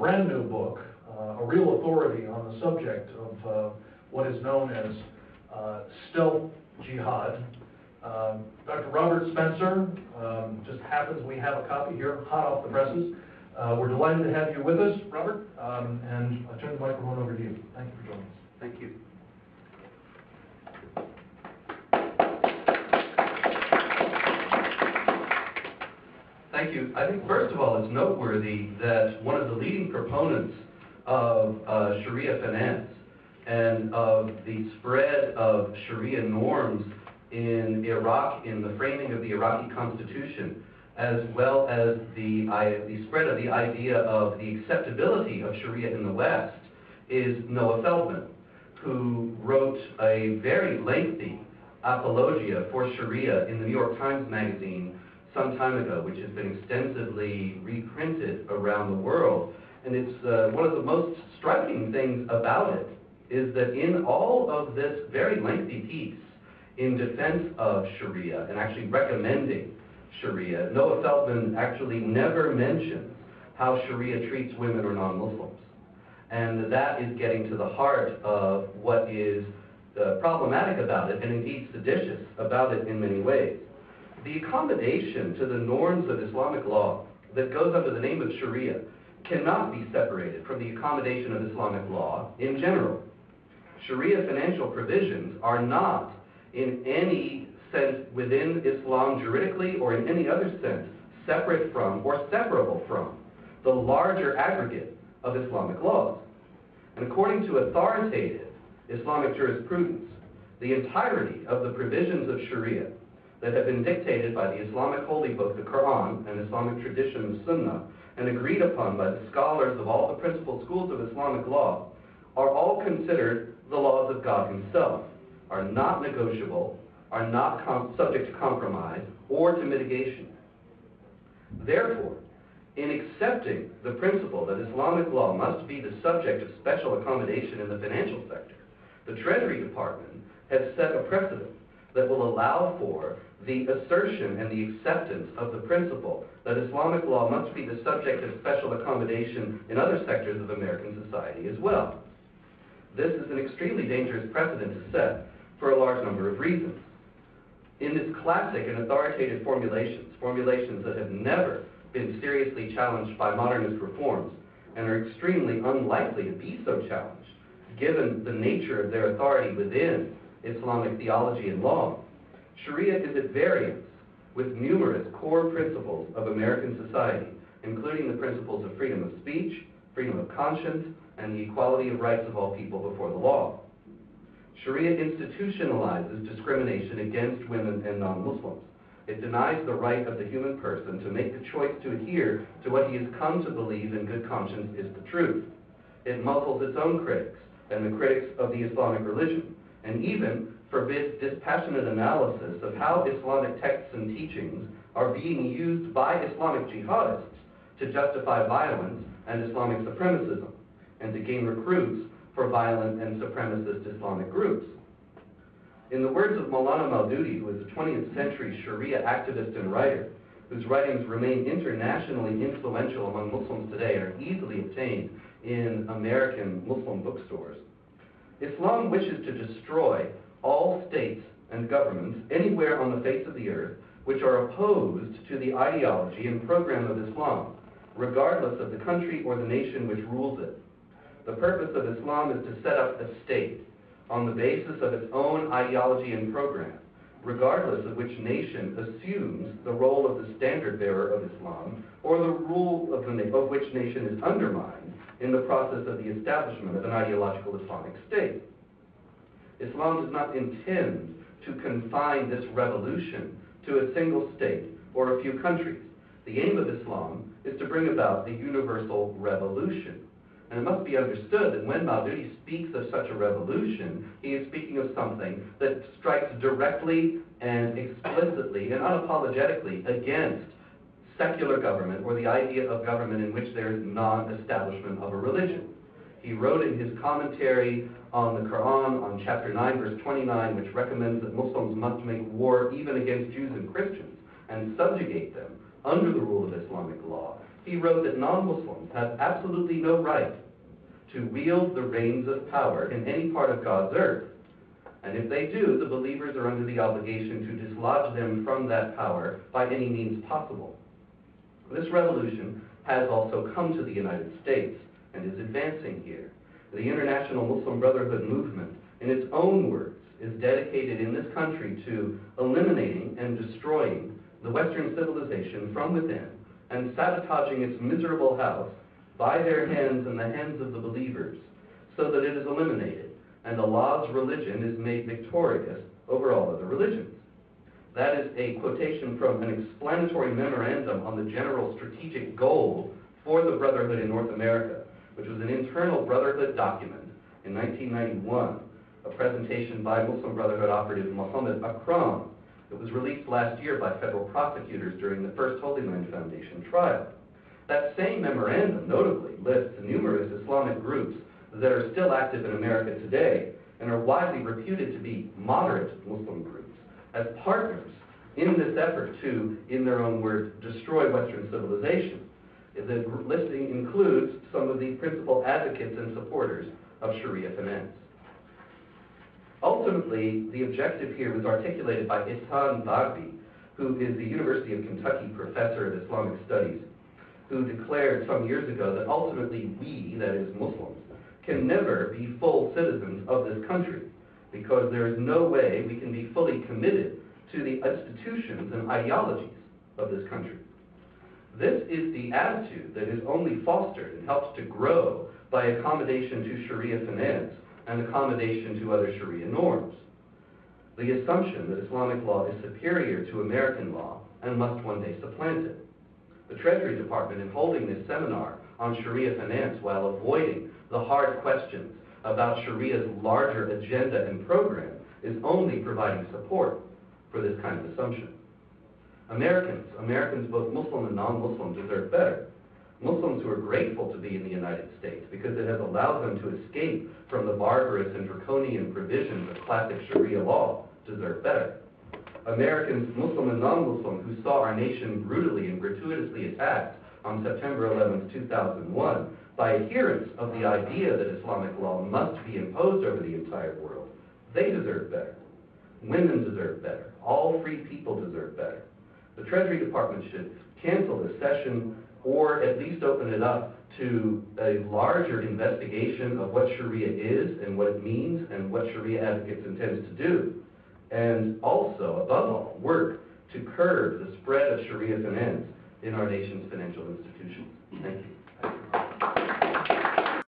brand new book, a real authority on the subject of what is known as stealth jihad. Dr. Robert Spencer, just happens we have a copy here, hot off the presses. We're delighted to have you with us, Robert, and I turn the microphone over to you. Thank you for joining us. Thank you. Thank you. I think, first of all, it's noteworthy that one of the leading proponents of Sharia finance and of the spread of Sharia norms in Iraq, in the framing of the Iraqi constitution, as well as the spread of the idea of the acceptability of Sharia in the West, is Noah Feldman, who wrote a very lengthy apologia for Sharia in the New York Times Magazine some time ago, which has been extensively reprinted around the world. And it's one of the most striking things about it is that in all of this very lengthy piece in defense of Sharia and actually recommending Sharia, Noah Feldman actually never mentions how Sharia treats women or non-Muslims. And that is getting to the heart of what is problematic about it, and indeed seditious about it in many ways. The accommodation to the norms of Islamic law that goes under the name of Sharia cannot be separated from the accommodation of Islamic law in general. Sharia financial provisions are not in any sense within Islam juridically or in any other sense separate from or separable from the larger aggregate of Islamic laws. And according to authoritative Islamic jurisprudence, the entirety of the provisions of Sharia that have been dictated by the Islamic holy book, the Quran, and Islamic tradition, the Sunnah, and agreed upon by the scholars of all the principal schools of Islamic law, are all considered the laws of God himself, are not negotiable, are not subject to compromise or to mitigation. Therefore, in accepting the principle that Islamic law must be the subject of special accommodation in the financial sector, the Treasury Department has set a precedent that will allow for the assertion and the acceptance of the principle that Islamic law must be the subject of special accommodation in other sectors of American society as well. This is an extremely dangerous precedent to set for a large number of reasons. In its classic and authoritative formulations that have never been seriously challenged by modernist reforms and are extremely unlikely to be so challenged, given the nature of their authority within Islamic theology and law, Sharia is at variance with numerous core principles of American society, including the principles of freedom of speech, freedom of conscience, and the equality of rights of all people before the law. Sharia institutionalizes discrimination against women and non-Muslims. It denies the right of the human person to make the choice to adhere to what he has come to believe in good conscience is the truth. It muzzles its own critics and the critics of the Islamic religion, and even forbids dispassionate analysis of how Islamic texts and teachings are being used by Islamic jihadists to justify violence and Islamic supremacism, and to gain recruits for violent and supremacist Islamic groups. In the words of Maulana Maududi, who is a 20th century Sharia activist and writer, whose writings remain internationally influential among Muslims today and are easily obtained in American Muslim bookstores, Islam wishes to destroy all states and governments anywhere on the face of the earth which are opposed to the ideology and program of Islam, regardless of the country or the nation which rules it. The purpose of Islam is to set up a state on the basis of its own ideology and program, regardless of which nation assumes the role of the standard bearer of Islam or the rule of which nation is undermined in the process of the establishment of an ideological Islamic state. Islam does not intend to confine this revolution to a single state or a few countries. The aim of Islam is to bring about the universal revolution. And it must be understood that when Maududi speaks of such a revolution, he is speaking of something that strikes directly and explicitly and unapologetically against secular government or the idea of government in which there is non-establishment of a religion. He wrote in his commentary on the Quran, on chapter 9, verse 29, which recommends that Muslims must make war even against Jews and Christians and subjugate them under the rule of Islamic law. he wrote that non-Muslims have absolutely no right to wield the reins of power in any part of God's earth. And if they do, the believers are under the obligation to dislodge them from that power by any means possible. This revolution has also come to the United States and is advancing here. The International Muslim Brotherhood movement, in its own words, is dedicated in this country to eliminating and destroying the Western civilization from within and sabotaging its miserable house by their hands and the hands of the believers so that it is eliminated and Allah's religion is made victorious over all other religions. That is a quotation from an explanatory memorandum on the general strategic goal for the Brotherhood in North America, which was an internal Brotherhood document in 1991, a presentation by Muslim Brotherhood operative Muhammad Akram. It was released last year by federal prosecutors during the first Holy Land Foundation trial. That same memorandum notably lists numerous Islamic groups that are still active in America today and are widely reputed to be moderate Muslim groups as partners in this effort to, in their own words, destroy Western civilization. The listing includes some of the principal advocates and supporters of Sharia finance. Ultimately, the objective here was articulated by Ihsan Bagbi, who is the University of Kentucky professor of Islamic studies, who declared some years ago that ultimately we, that is Muslims, can never be full citizens of this country because there is no way we can be fully committed to the institutions and ideologies of this country. This is the attitude that is only fostered and helped to grow by accommodation to Sharia finance and accommodation to other Sharia norms. The assumption that Islamic law is superior to American law and must one day supplant it. The Treasury Department, in holding this seminar on Sharia finance while avoiding the hard questions about Sharia's larger agenda and program, is only providing support for this kind of assumption. Americans both Muslim and non-Muslim, deserve better. Muslims who are grateful to be in the United States because it has allowed them to escape from the barbarous and draconian provisions of classic Sharia law deserve better. Americans, Muslim and non-Muslim, who saw our nation brutally and gratuitously attacked on September 11, 2001, by adherents of the idea that Islamic law must be imposed over the entire world, they deserve better. Women deserve better. All free people deserve better. The Treasury Department should cancel this session or at least open it up to a larger investigation of what Sharia is and what it means and what Sharia advocates intend to do. And also, above all, work to curb the spread of Sharia finance in our nation's financial institutions. Thank you.